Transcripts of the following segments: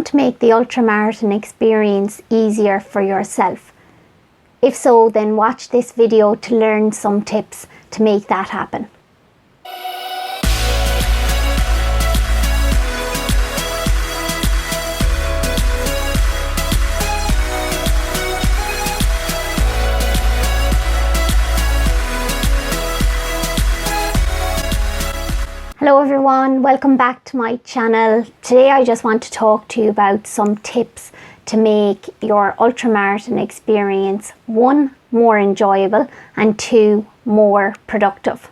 want to make the ultramarathon experience easier for yourself? If so, then watch this video to learn some tips to make that happen. Hello everyone, welcome back to my channel. Today I just want to talk to you about some tips to make your ultramarathon experience 1, more enjoyable, and 2, more productive.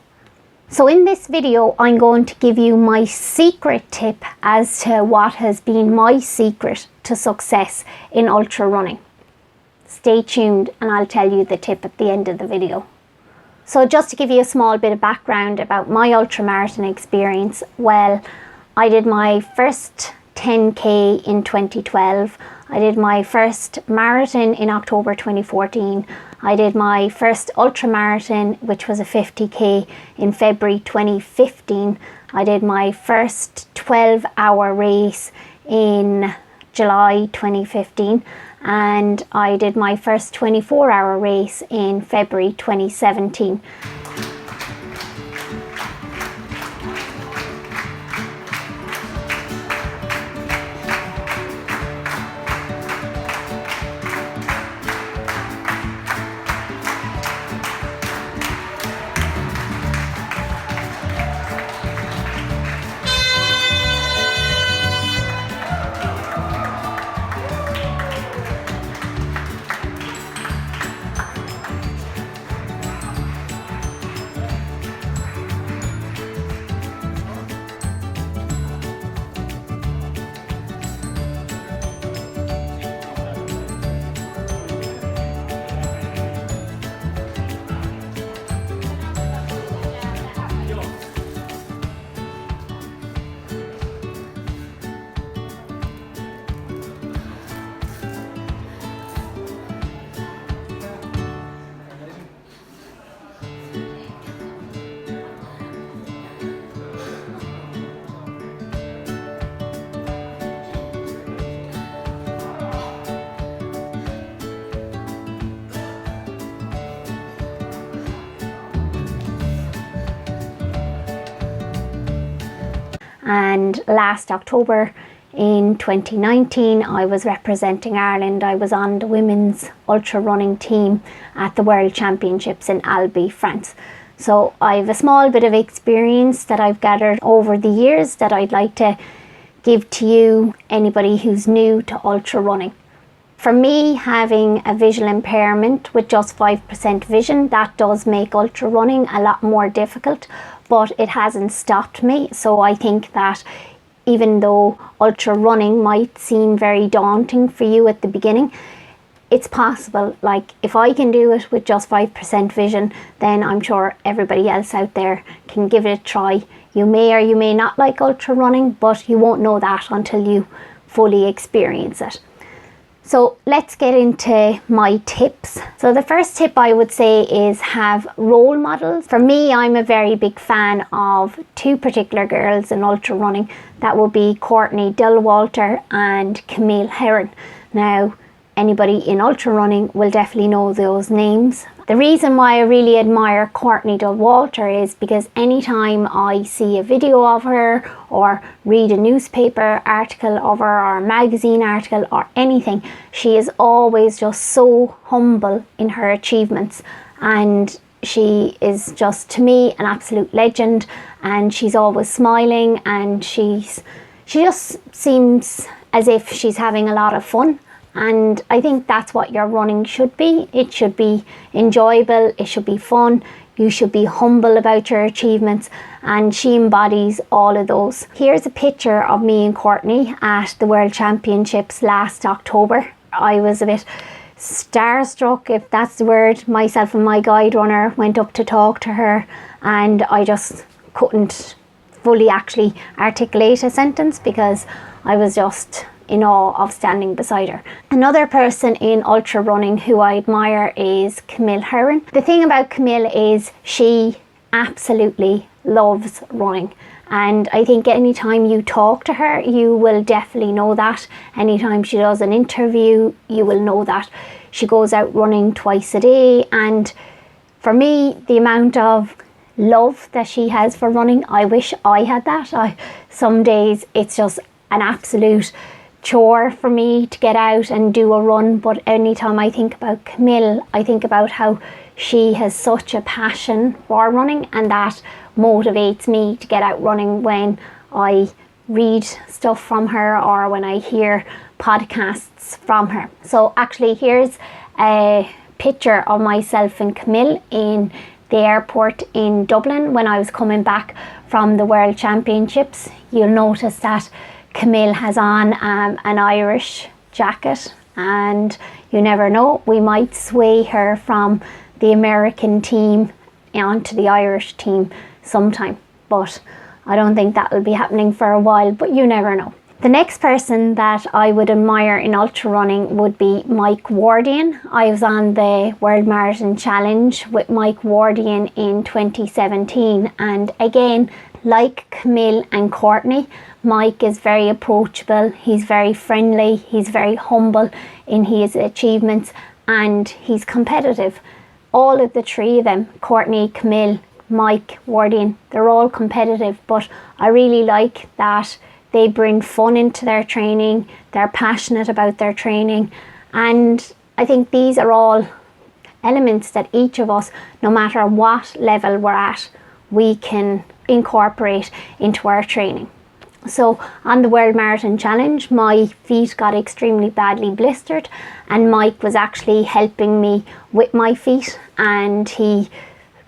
So in this video I'm going to give you my secret tip as to what has been my secret to success in ultra running. Stay tuned and I'll tell you the tip at the end of the video. So just to give you a small bit of background about my ultramarathon experience, well, I did my first 10k in 2012. I did my first marathon in October 2014. I did my first ultramarathon, which was a 50k, in February 2015. I did my first 12-hour race in July 2015. And I did my first 24-hour race in February 2017. And last October in 2019, I was representing Ireland. I was on the women's ultra running team at the World Championships in Albi, France. So I have a small bit of experience that I've gathered over the years that I'd like to give to you, anybody who's new to ultra running. For me, having a visual impairment with just 5% vision, that does make ultra running a lot more difficult, but it hasn't stopped me. So I think that even though ultra running might seem very daunting for you at the beginning, it's possible. Like, if I can do it with just 5% vision, then I'm sure everybody else out there can give it a try. You may or you may not like ultra running, but you won't know that until you fully experience it. So let's get into my tips. So the first tip I would say is have role models. For me, I'm a very big fan of 2 particular girls in ultra running. That would be Courtney Dauwalter and Camille Herron. Now, anybody in ultra running will definitely know those names. The reason why I really admire Courtney Dauwalter is because anytime I see a video of her or read a newspaper article of her or a magazine article or anything, she is always just so humble in her achievements, and she is just, to me, an absolute legend, and she's always smiling, and she just seems as if she's having a lot of fun. And I think that's what your running should be. It should be enjoyable, it should be fun, you should be humble about your achievements, and she embodies all of those. Here's a picture of me and Courtney at the World Championships last October. I was a bit starstruck, if that's the word. Myself and my guide runner went up to talk to her, and I just couldn't fully actually articulate a sentence because I was just in awe of standing beside her. Another person in ultra running who I admire is Camille Herron. The thing about Camille is she absolutely loves running, And I think anytime you talk to her, you will definitely know that. Anytime she does an interview, you will know that. She goes out running twice a day, and for me, the amount of love that she has for running, I wish I had that. Some days it's just an absolute chore for me to get out and do a run, but anytime I think about Camille, I think about how she has such a passion for running, and that motivates me to get out running when I read stuff from her or when I hear podcasts from her. So actually, here's a picture of myself and Camille in the airport in Dublin when I was coming back from the World Championships. You'll notice that Camille has on an Irish jacket, and you never know, we might sway her from the American team onto the Irish team sometime, but I don't think that will be happening for a while, but you never know. The next person that I would admire in ultra running would be Mike Wardian. I was on the World Marathon Challenge with Mike Wardian in 2017, and again, like Camille and Courtney, Mike is very approachable, he's very friendly, he's very humble in his achievements, and he's competitive. All of the three of them, Courtney, Camille, Mike Wardian, they're all competitive, but I really like that they bring fun into their training, they're passionate about their training, and I think these are all elements that each of us, no matter what level we're at, we can incorporate into our training. So on the World Marathon Challenge, my feet got extremely badly blistered, and Mike was actually helping me with my feet, and he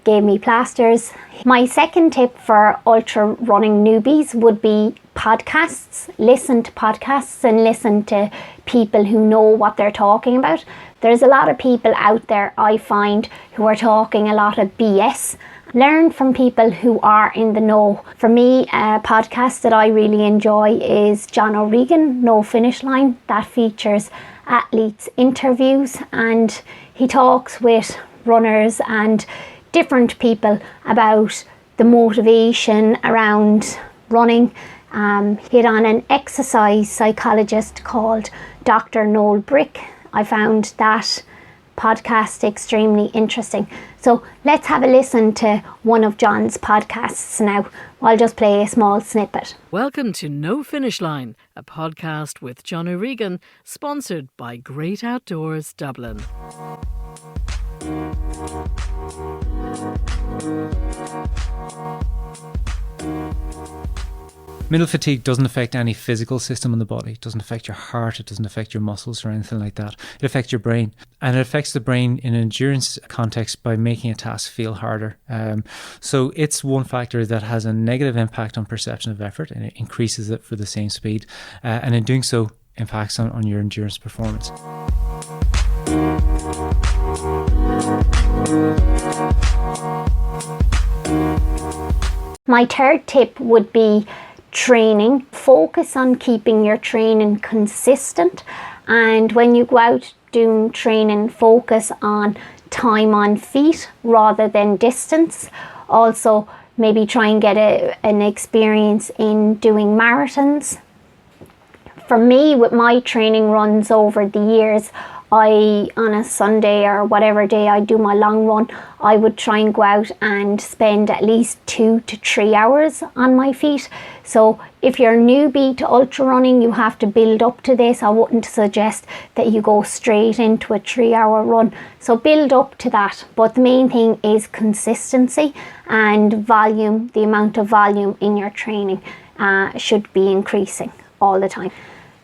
gave me plasters. My second tip for ultra running newbies would be podcasts. Listen to podcasts and listen to people who know what they're talking about. There's a lot of people out there, I find, who are talking a lot of BS. Learn from people who are in the know. For me, a podcast that I really enjoy is John O'Regan, No Finish Line. That features athletes' interviews, and he talks with runners and different people about the motivation around running. He had on an exercise psychologist called Dr. Noel Brick. I found that podcast extremely interesting. So let's have a listen to one of John's podcasts now. I'll just play a small snippet. Welcome to No Finish Line, a podcast with John O'Regan, sponsored by Great Outdoors Dublin. Middle fatigue doesn't affect any physical system in the body. It doesn't affect your heart. It doesn't affect your muscles or anything like that. It affects your brain. And it affects the brain in an endurance context by making a task feel harder. So it's one factor that has a negative impact on perception of effort, and it increases it for the same speed. And in doing so, impacts on your endurance performance. My third tip would be training. Focus on keeping your training consistent, and when you go out doing training, focus on time on feet rather than distance. Also, maybe try and get an experience in doing marathons. For me, with my training runs over the years, on a Sunday or whatever day I do my long run, I would try and go out and spend at least 2 to 3 hours on my feet. So if you're a newbie to ultra running, you have to build up to this. I wouldn't suggest that you go straight into a 3-hour run. So build up to that. But the main thing is consistency and volume. The amount of volume in your training should be increasing all the time.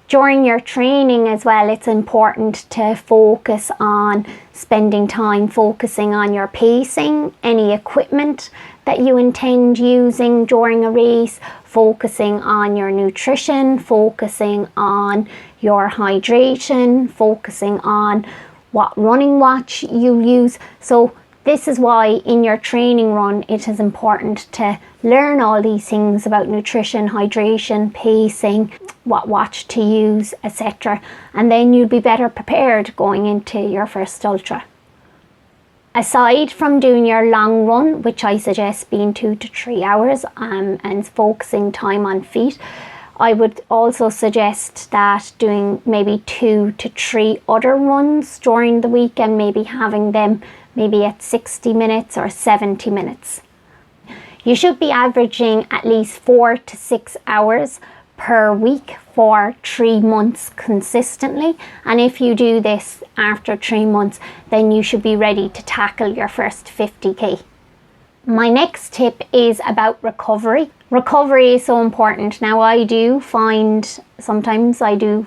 During your training as well, it's important to focus on spending time focusing on your pacing, any equipment that you intend using during a race, focusing on your nutrition, focusing on your hydration, focusing on what running watch you use. So this is why in your training run, it is important to learn all these things about nutrition, hydration, pacing, what watch to use, etc. And then you'll be better prepared going into your first ultra. Aside from doing your long run, which I suggest being 2 to 3 hours and focusing time on feet, I would also suggest that doing maybe 2 to 3 other runs during the week and maybe having them maybe at 60 minutes or 70 minutes. You should be averaging at least 4 to 6 hours per week for 3 months consistently, and if you do this after 3 months, then you should be ready to tackle your first 50k. My next tip is about recovery. Recovery is so important. Now sometimes I do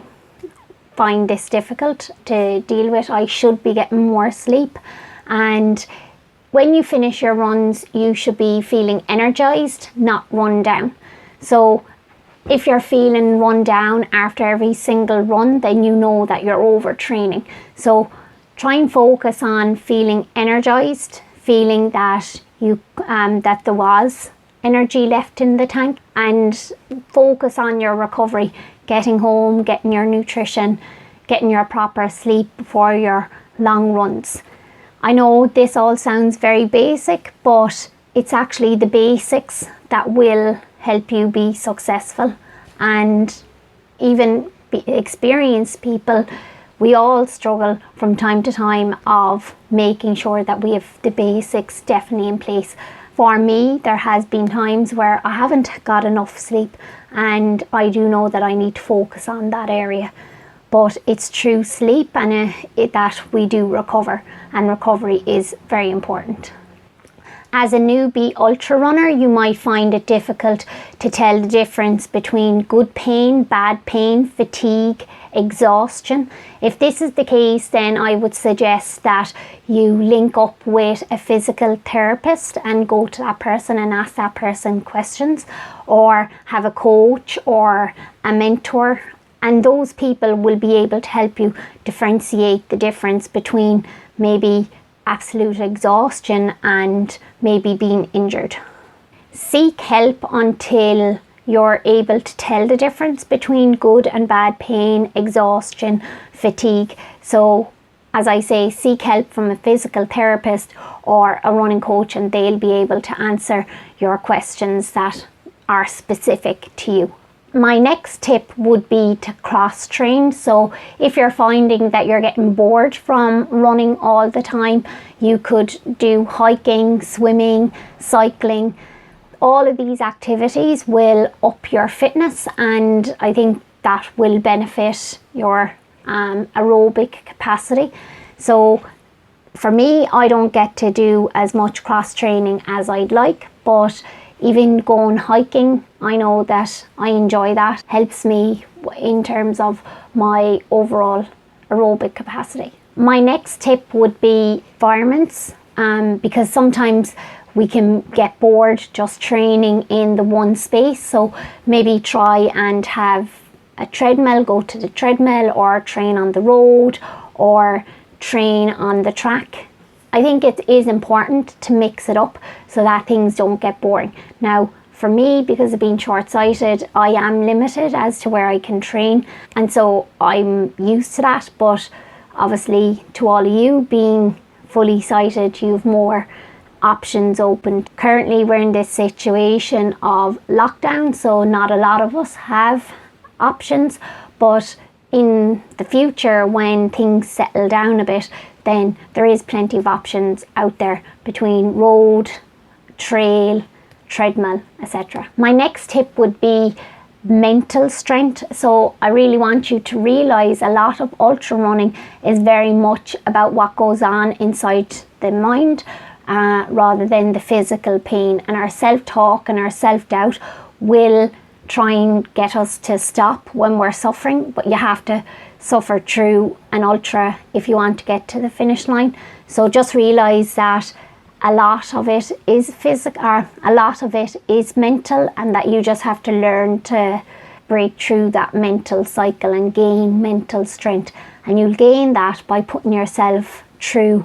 find this difficult to deal with. I should be getting more sleep, and when you finish your runs, you should be feeling energized, not run down. So if you're feeling run down after every single run, then you know that you're overtraining. So try and focus on feeling energized, feeling that that there was energy left in the tank, and focus on your recovery, getting home, getting your nutrition, getting your proper sleep before your long runs. I know this all sounds very basic, but it's actually the basics that will help you be successful. And even experienced people, we all struggle from time to time of making sure that we have the basics definitely in place. For me, there has been times where I haven't got enough sleep, and I do know that I need to focus on that area. But it's through sleep and that we do recover, and recovery is very important. As a newbie ultra runner, you might find it difficult to tell the difference between good pain, bad pain, fatigue, exhaustion. If this is the case, then I would suggest that you link up with a physical therapist and go to that person and ask that person questions, or have a coach or a mentor, and those people will be able to help you differentiate the difference between maybe absolute exhaustion and maybe being injured. Seek help until you're able to tell the difference between good and bad pain, exhaustion, fatigue. So as I say, seek help from a physical therapist or a running coach, and they'll be able to answer your questions that are specific to you. My next tip would be to cross-train. So if you're finding that you're getting bored from running all the time, you could do hiking, swimming, cycling. All of these activities will up your fitness, and I think that will benefit your aerobic capacity. So for me, I don't get to do as much cross-training as I'd like, but even going hiking, I know that I enjoy that. Helps me in terms of my overall aerobic capacity. My next tip would be environments, because sometimes we can get bored just training in the one space. So maybe try and have a treadmill, go to the treadmill, or train on the road, or train on the track. I think it is important to mix it up so that things don't get boring. Now, for me, because of being short-sighted, I am limited as to where I can train, and so I'm used to that. But obviously, to all of you being fully sighted, you have more options open. Currently, we're in this situation of lockdown, so not a lot of us have options, but in the future, when things settle down a bit, then there is plenty of options out there between road, trail, treadmill, etc. My next tip would be mental strength. So I really want you to realize a lot of ultra running is very much about what goes on inside the mind rather than the physical pain, and our self-talk and our self-doubt will try and get us to stop when we're suffering, but you have to suffer through an ultra if you want to get to the finish line. So just realize that a lot of it is physical, or a lot of it is mental, and that you just have to learn to break through that mental cycle and gain mental strength. And you'll gain that by putting yourself through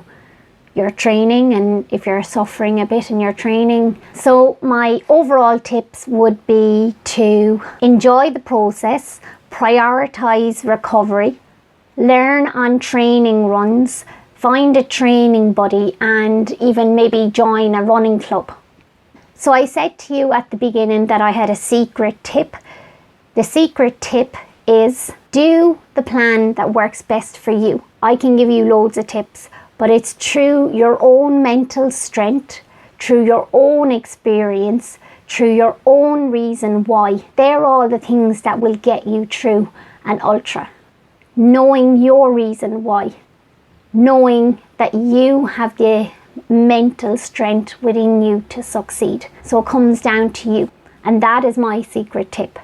your training, and if you're suffering a bit in your training. So my overall tips would be to enjoy the process, prioritize recovery, learn on training runs, find a training buddy, and even maybe join a running club. So I said to you at the beginning that I had a secret tip. The secret tip is do the plan that works best for you. I can give you loads of tips, but it's through your own mental strength, through your own experience, through your own reason why. They're all the things that will get you through an ultra. Knowing your reason why. Knowing that you have the mental strength within you to succeed. So it comes down to you. And that is my secret tip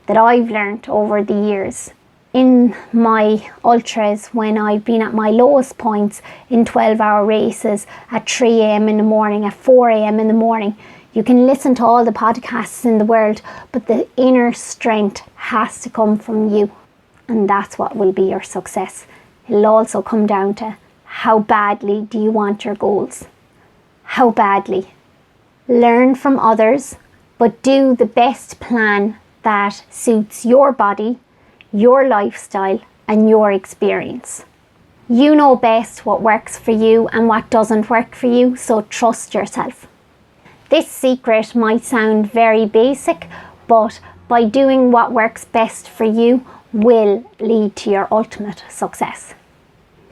that I've learned over the years. In my ultras, when I've been at my lowest points in 12-hour races at 3 a.m. in the morning, at 4 a.m. in the morning, you can listen to all the podcasts in the world, but the inner strength has to come from you. And that's what will be your success. It'll also come down to how badly do you want your goals? How badly? Learn from others, but do the best plan that suits your body, your lifestyle, and your experience. You know best what works for you and what doesn't work for you, so trust yourself. This secret might sound very basic, but by doing what works best for you will lead to your ultimate success.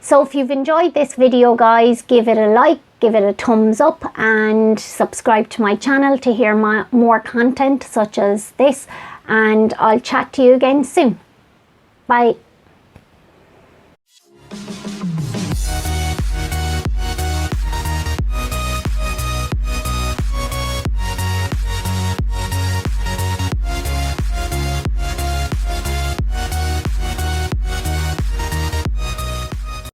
So if you've enjoyed this video, guys, give it a like, give it a thumbs up, and subscribe to my channel to hear more content such as this, and I'll chat to you again soon. Bye.